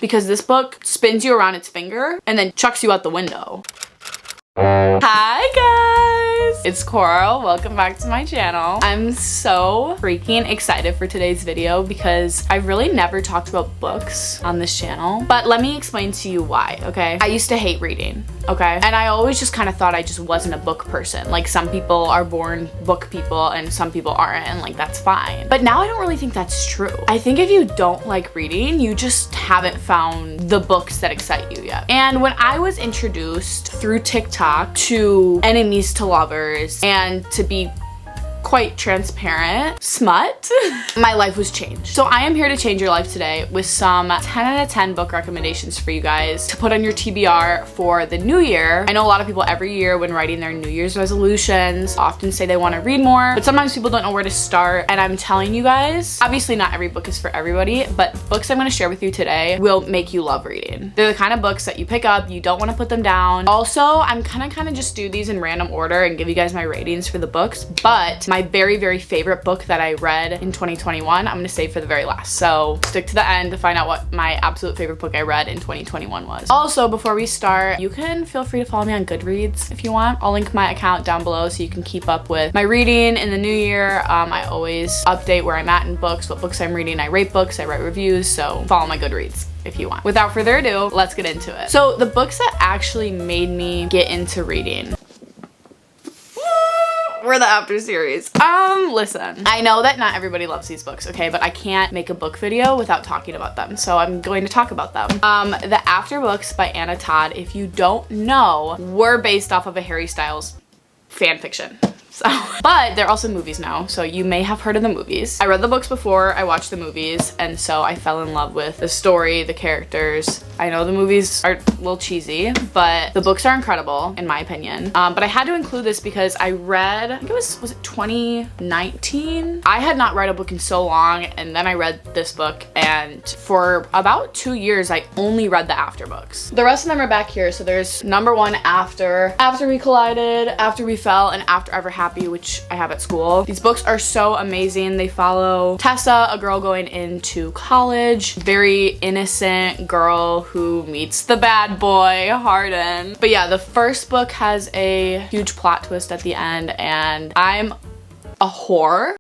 because this book spins you around its finger and then chucks you out the window. Hi guys, it's Coral. Welcome back to my channel. I'm so freaking excited for today's video because I've really never talked about books on this channel, but let me explain to you why, okay? I used to hate reading, okay? And I always just kind of thought I just wasn't a book person. Like, some people are born book people and some people aren't, and like, that's fine. But now I don't really think that's true. I think if you don't like reading, you just haven't found the books that excite you yet. And when I was introduced through TikTok to enemies to lovers and, to be quite transparent, smut, my life was changed. So I am here to change your life today with some 10 out of 10 book recommendations for you guys to put on your TBR for the new year. I know a lot of people every year when writing their New Year's resolutions often say they want to read more, but sometimes people don't know where to start. And I'm telling you guys, obviously not every book is for everybody, but books I'm going to share with you today will make you love reading. They're the kind of books that you pick up, you don't want to put them down. Also, I'm kind of just do these in random order and give you guys my ratings for the books, but my very favorite book that I read in 2021, I'm gonna save for the very last. So stick to the end to find out what my absolute favorite book I read in 2021 was. Also, before we start, you can feel free to follow me on Goodreads if you want. I'll link my account down below so you can keep up with my reading in the new year. I always update where I'm at in books, what books I'm reading. I rate books, I write reviews, so follow my Goodreads if you want. Without further ado, let's get into it. So the books that actually made me get into reading were the After series. Listen, I know that not everybody loves these books, okay, but I can't make a book video without talking about them, so I'm going to talk about them. The After books by Anna Todd, if you don't know, were based off of a Harry Styles fan fiction. So, but they're also movies now, so you may have heard of the movies. I read the books before I watched the movies, and so I fell in love with the story, the characters. I know the movies are a little cheesy, but the books are incredible, in my opinion. But I had to include this because I read, I think it was it 2019? I had not read a book in so long, and then I read this book, and for about 2 years, I only read the After books. The rest of them are back here, so there's number 1, After We Collided, After We Fell, and After Ever Happy, which I have at school. These books are so amazing. They follow Tessa, a girl going into college, very innocent girl who meets the bad boy, Hardin. But yeah, the first book has a huge plot twist at the end, and I'm a whore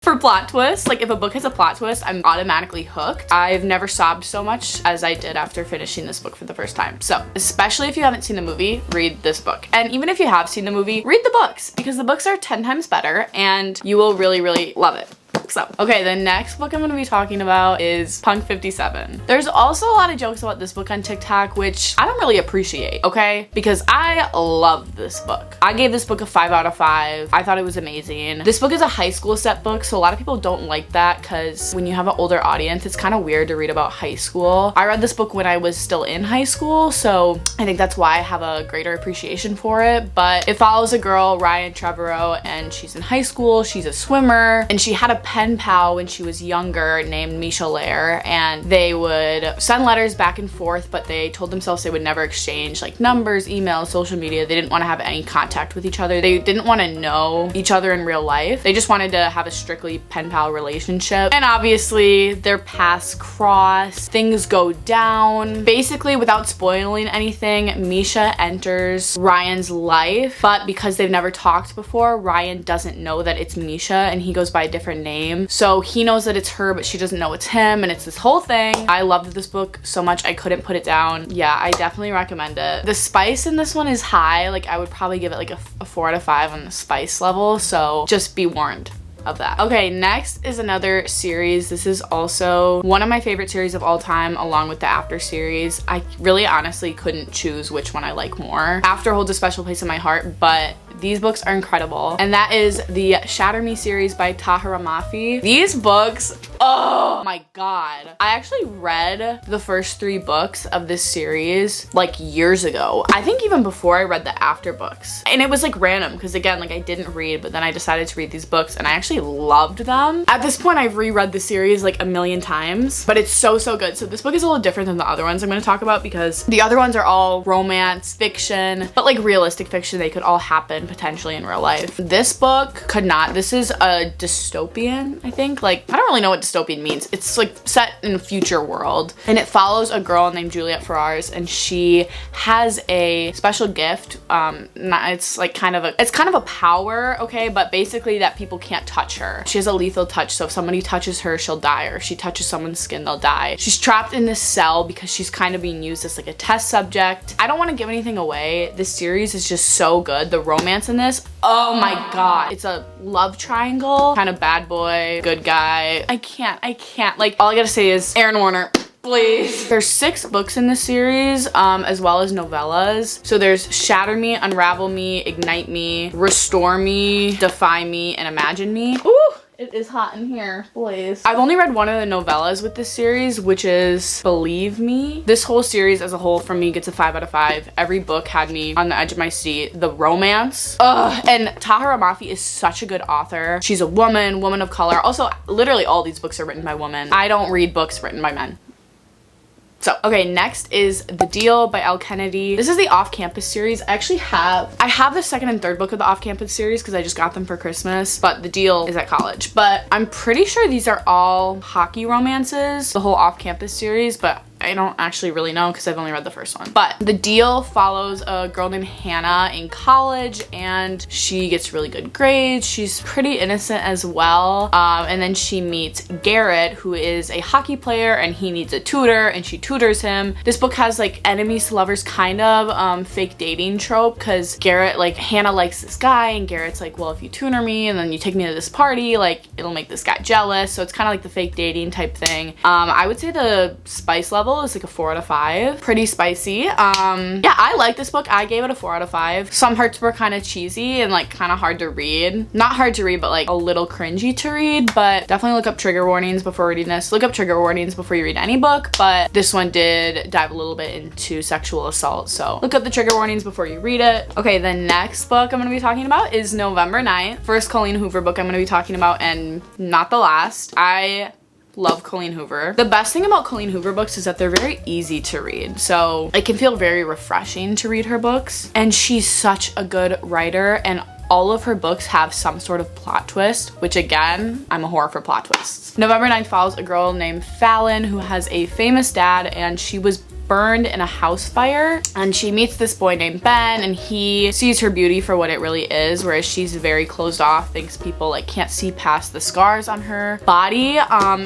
for plot twists. Like, if a book has a plot twist, I'm automatically hooked. I've never sobbed so much as I did after finishing this book for the first time. So, especially if you haven't seen the movie, read this book. And even if you have seen the movie, read the books, because the books are 10 times better and you will really love it. So, okay, the next book I'm going to be talking about is Punk 57. There's also a lot of jokes about this book on TikTok, which I don't really appreciate, okay? Because I love this book. I gave this book a 5 out of 5. I thought it was amazing. This book is a high school set book, so a lot of people don't like that because when you have an older audience, it's kind of weird to read about high school. I read this book when I was still in high school, so I think that's why I have a greater appreciation for it. But it follows a girl, Ryan Trevorrow, and she's in high school. She's a swimmer, and she had a pen pal when she was younger named Misha Lair, and they would send letters back and forth, but they told themselves they would never exchange like numbers, emails, social media. They didn't want to have any contact with each other. They didn't want to know each other in real life. They just wanted to have a strictly pen pal relationship. And obviously their paths cross, things go down. Basically, without spoiling anything, Misha enters Ryan's life, but because they've never talked before, Ryan doesn't know that it's Misha, and he goes by a different name. So he knows that it's her, but she doesn't know it's him, and it's this whole thing. I loved this book so much I couldn't put it down. Yeah, I definitely recommend it. The spice in this one is high. Like, I would probably give it like a 4 out of 5 on the spice level, so just be warned of that. Okay, next is another series. This is also one of my favorite series of all time, along with the After series. I really honestly couldn't choose which one I like more. After holds a special place in my heart, but these books are incredible, and that is the Shatter Me series by Tahara Mafi. These books, oh my god. I actually read the first 3 books of this series like years ago. I think even before I read the After books. And it was like random because, again, like, I didn't read, but then I decided to read these books and I actually loved them. At this point, I've reread the series like a million times, but it's so good. So this book is a little different than the other ones I'm going to talk about because the other ones are all romance fiction, but like realistic fiction. They could all happen potentially in real life. This book could not. This is a dystopian, I think. Like, I don't really know what dystopian means. It's like set in a future world, and it follows a girl named Juliet Ferrars, and she has a special gift. It's kind of a power, okay, but basically that people can't touch her. She has a lethal touch, so if somebody touches her, she'll die, or if she touches someone's skin, they'll die. She's trapped in this cell because she's kind of being used as like a test subject. I don't want to give anything away. This series is just so good. The romance in this, oh my god. It's a love triangle, kind of bad boy, good guy. I can't. Like, all I gotta say is Aaron Warner, please. There's 6 books in the series, as well as novellas. So there's Shatter Me, Unravel Me, Ignite Me, Restore Me, Defy Me, and Imagine Me. Ooh! It is hot in here, please. I've only read one of the novellas with this series, which is Believe Me. This whole series as a whole from me gets a 5 out of 5. Every book had me on the edge of my seat. The romance. Ugh. And Tahara Mafi is such a good author. She's a woman of color. Also, literally all these books are written by women. I don't read books written by men. So, okay, next is The Deal by Elle Kennedy. This is the off-campus series. I have the second and third book of the off-campus series because I just got them for Christmas, but The Deal is at college. But I'm pretty sure these are all hockey romances, the whole off-campus series, but I don't actually really know because I've only read the first one. But The Deal follows a girl named Hannah in college, and she gets really good grades. She's pretty innocent as well. And then she meets Garrett, who is a hockey player, and he needs a tutor, and she tutors him. This book has like enemies to lovers kind of fake dating trope, because Garrett, like, Hannah likes this guy, and Garrett's like, well, if you tutor me and then you take me to this party, like, it'll make this guy jealous. So it's kind of like the fake dating type thing. I would say the spice level is like a 4 out of 5. Pretty spicy. Yeah, I like this book. I gave it a 4 out of 5. Some parts were kind of cheesy and like kind of hard to read. Not hard to read, but like a little cringy to read. But definitely look up trigger warnings before reading this. Look up trigger warnings before you read any book, but this one did dive a little bit into sexual assault, so look up the trigger warnings before you read it. Okay, the next book I'm going to be talking about is November 9th. First Colleen Hoover book I'm going to be talking about, and not the last. I love Colleen Hoover. The best thing about Colleen Hoover books is that they're very easy to read, so it can feel very refreshing to read her books. And she's such a good writer, and all of her books have some sort of plot twist, which again, I'm a whore for plot twists. November 9th follows a girl named Fallon who has a famous dad, and she was burned in a house fire, and she meets this boy named Ben, and he sees her beauty for what it really is, whereas she's very closed off, thinks people like can't see past the scars on her body,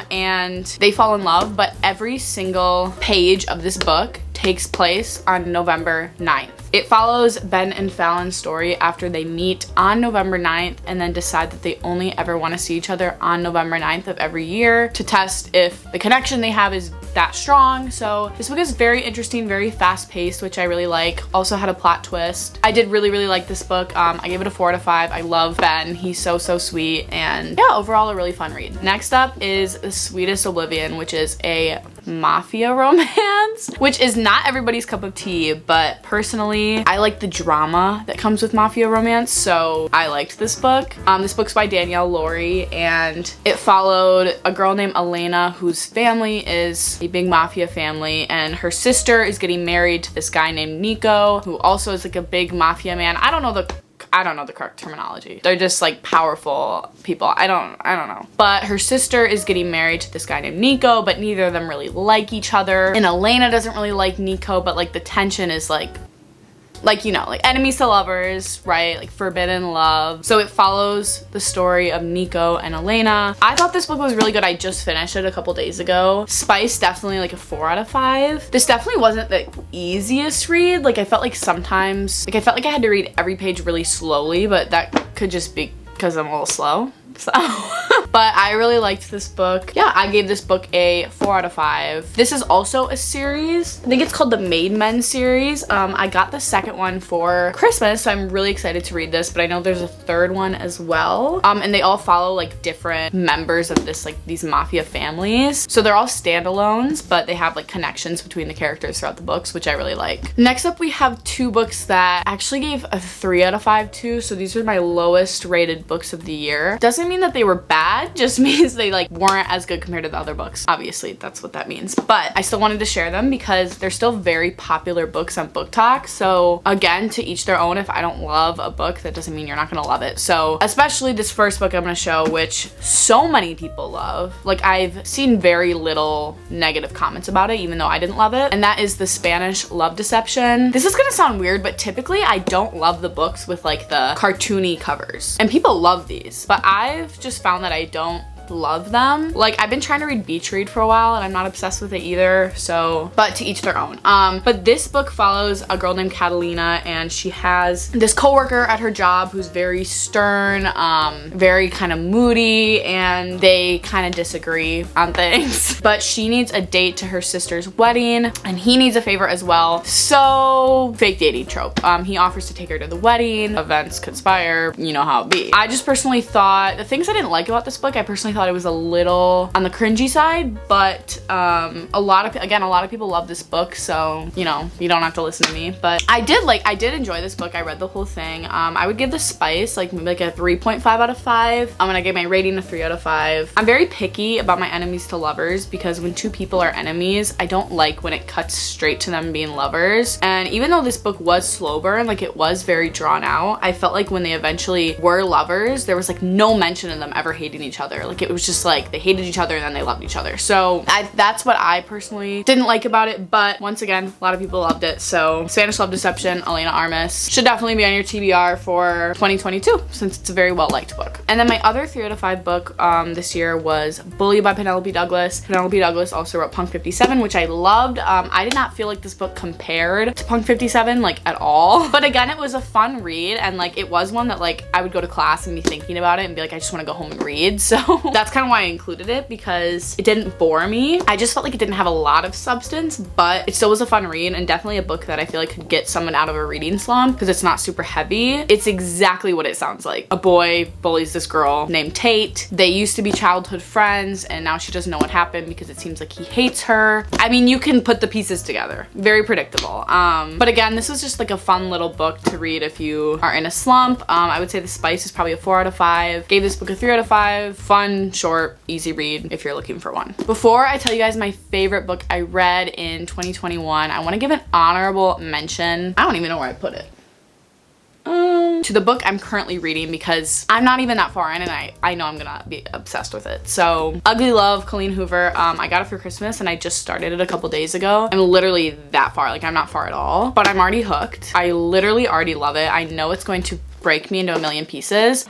and they fall in love. But every single page of this book takes place on November 9th. It follows Ben and Fallon's story after they meet on November 9th and then decide that they only ever want to see each other on November 9th of every year to test if the connection they have is that strong. So this book is very interesting, very fast paced, which I really like. Also had a plot twist. I did really like this book. I gave it a 4 out of 5. I love Ben. He's so sweet, and yeah, overall a really fun read. Next up is Swedish Oblivion, which is a mafia romance, which is not everybody's cup of tea, but personally I like the drama that comes with mafia romance, so I liked this book. This book's by Danielle Laurie, and it followed a girl named Elena whose family is a big mafia family, and her sister is getting married to this guy named Nico, who also is like a big mafia man. I don't know the correct terminology. They're just like powerful people. I don't know. But her sister is getting married to this guy named Nico, but neither of them really like each other. And Elena doesn't really like Nico, but like the tension is like, you know, like enemies to lovers, right? Like forbidden love. So it follows the story of Nico and Elena. I thought this book was really good. I just finished it a couple days ago. Spice, definitely like a 4 out of 5. This definitely wasn't the easiest read. Like I felt like sometimes, like I felt like I had to read every page really slowly, but that could just be because I'm a little slow. So but I really liked this book. Yeah, I gave this book a 4 out of 5. This is also a series. I think it's called the Maid Men Series. I got the second one for Christmas, so I'm really excited to read this, but I know there's a third one as well. And they all follow like different members of this, like these mafia families. So they're all standalones, but they have like connections between the characters throughout the books, which I really like. Next up, we have 2 books that I actually gave a 3 out of 5 to. So these are my lowest rated books of the year. Doesn't mean that they were bad. bad just means they like weren't as good compared to the other books. Obviously, that's what that means. But I still wanted to share them because they're still very popular books on Book Talk. So again, to each their own. If I don't love a book, that doesn't mean you're not gonna love it. So especially this first book I'm gonna show, which so many people love. Like, I've seen very little negative comments about it, even though I didn't love it. And that is The Spanish Love Deception. This is gonna sound weird, but typically I don't love the books with like the cartoony covers. And people love these, but I've just found that I don't love them. Like, I've been trying to read Beach Read for a while and I'm not obsessed with it either, so, but to each their own. But this book follows a girl named Catalina, and she has this coworker at her job who's very stern, very kind of moody, and they kind of disagree on things. But she needs a date to her sister's wedding and he needs a favor as well. So, fake dating trope. He offers to take her to the wedding, events conspire, you know how it be. I just personally thought, the things I didn't like about this book, I personally thought it was a little on the cringy side, but a lot of people love this book, so you know, you don't have to listen to me. But I did enjoy this book. I read the whole thing. I would give The Spice like maybe like a 3.5 out of 5. I'm gonna give my rating a 3 out of 5. I'm very picky about my enemies to lovers because when two people are enemies, I don't like when it cuts straight to them being lovers. And even though this book was slow burn, like it was very drawn out, I felt like when they eventually were lovers, there was like no mention of them ever hating each other. Like, it was just like they hated each other and then they loved each other. So that's what I personally didn't like about it. But once again, a lot of people loved it. So Spanish Love Deception, Elena Armas, should definitely be on your TBR for 2022 since it's a very well liked book. And then my other 3 out of 5 book this year was Bully by Penelope Douglas. Penelope Douglas also wrote Punk 57, which I loved. I did not feel like this book compared to Punk 57 like at all. But again, it was a fun read, and like it was one that like I would go to class and be thinking about it and be like, I just want to go home and read. So that's kind of why I included it, because it didn't bore me. I just felt like it didn't have a lot of substance, but it still was a fun read and definitely a book that I feel like could get someone out of a reading slump because it's not super heavy. It's exactly what it sounds like. A boy bullies this girl named Tate. They used to be childhood friends and now she doesn't know what happened because it seems like he hates her. I mean, you can put the pieces together. Very predictable. But again, this was just like a fun little book to read if you are in a slump. I would say The Spice is probably a 4 out of 5. Gave this book a 3 out of 5. Fun, short, easy read if you're looking for one. Before I tell you guys my favorite book I read in 2021, I want to give an honorable mention. I don't even know where I put it. To the book I'm currently reading because I'm not even that far in and I know I'm gonna be obsessed with it. So Ugly Love, Colleen Hoover. I got it for Christmas and I just started it a couple days ago. I'm literally that far, like I'm not far at all, but I'm already hooked. I literally already love it. I know it's going to break me into a million pieces.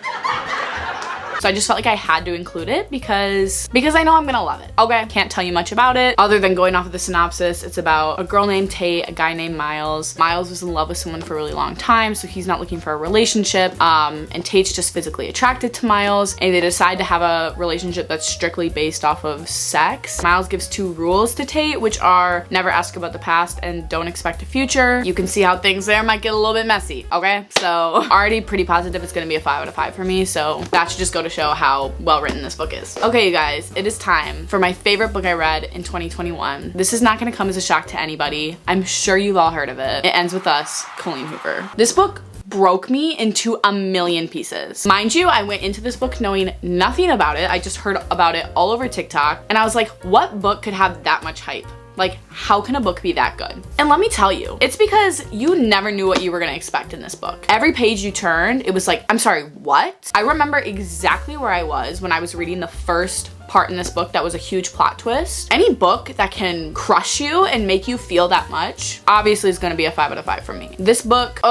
So I just felt like I had to include it because I know I'm gonna love it. Okay, can't tell you much about it other than going off of the synopsis. It's about a girl named Tate, a guy named Miles. Miles was in love with someone for a really long time, so he's not looking for a relationship. And Tate's just physically attracted to Miles, and they decide to have a relationship that's strictly based off of sex. Miles gives 2 rules to Tate, which are never ask about the past and don't expect a future. You can see how things there might get a little bit messy, okay? So already pretty positive it's gonna be a 5 out of 5 for me, so that should just go to show how well written this book is. Okay, you guys, it is time for my favorite book I read in 2021. This is not gonna come as a shock to anybody. I'm sure you've all heard of it. It ends with us, Colleen Hoover. This book broke me into a million pieces. Mind you, I went into this book knowing nothing about it. I just heard about it all over TikTok and I was like, what book could have that much hype? Like, how can a book be that good? And let me tell you, it's because you never knew what you were gonna expect in this book. Every page you turned, it was like, I'm sorry, what? I remember exactly where I was when I was reading the first part in this book that was a huge plot twist. Any book that can crush you and make you feel that much, obviously is gonna be a 5 out of 5 for me. This book,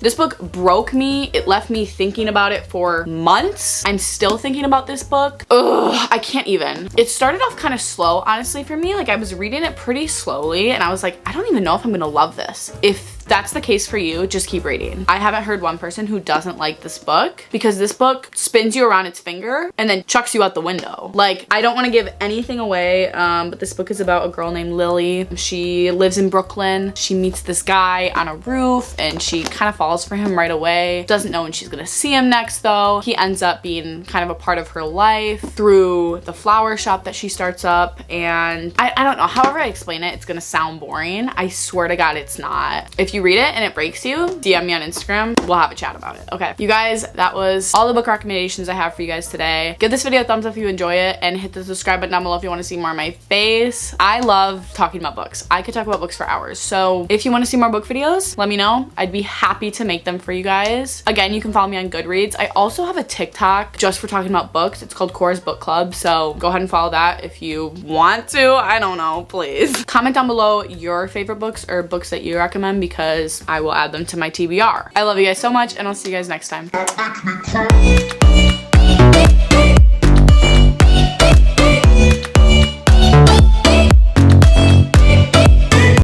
this book broke me. It left me thinking about it for months. I'm still thinking about this book. I can't even. It started off kind of slow, honestly, for me. Like, I was reading it pretty slowly and I was like, I don't even know if I'm gonna love this. If that's the case for you, just keep reading. I haven't heard one person who doesn't like this book because this book spins you around its finger and then chucks you out the window. Like, I don't want to give anything away, but this book is about a girl named Lily. She lives in Brooklyn. She meets this guy on a roof and she kind of falls for him right away. Doesn't know when she's gonna see him next though. He ends up being kind of a part of her life through the flower shop that she starts up, and I don't know, however I explain it, it's gonna sound boring. I swear to God it's not. If you you read it and it breaks you, DM me on Instagram. We'll have a chat about it. Okay, you guys, that was all the book recommendations I have for you guys today. Give this video a thumbs up if you enjoy it, and hit the subscribe button down below if you want to see more of my face. I love talking about books. I could talk about books for hours. So if you want to see more book videos, let me know. I'd be happy to make them for you guys. Again, you can follow me on Goodreads. I also have a TikTok just for talking about books. It's called Cora's Book Club. So go ahead and follow that if you want to. I don't know, please. Comment down below your favorite books or books that you recommend, because I will add them to my TBR. I love you guys so much, and I'll see you guys next time.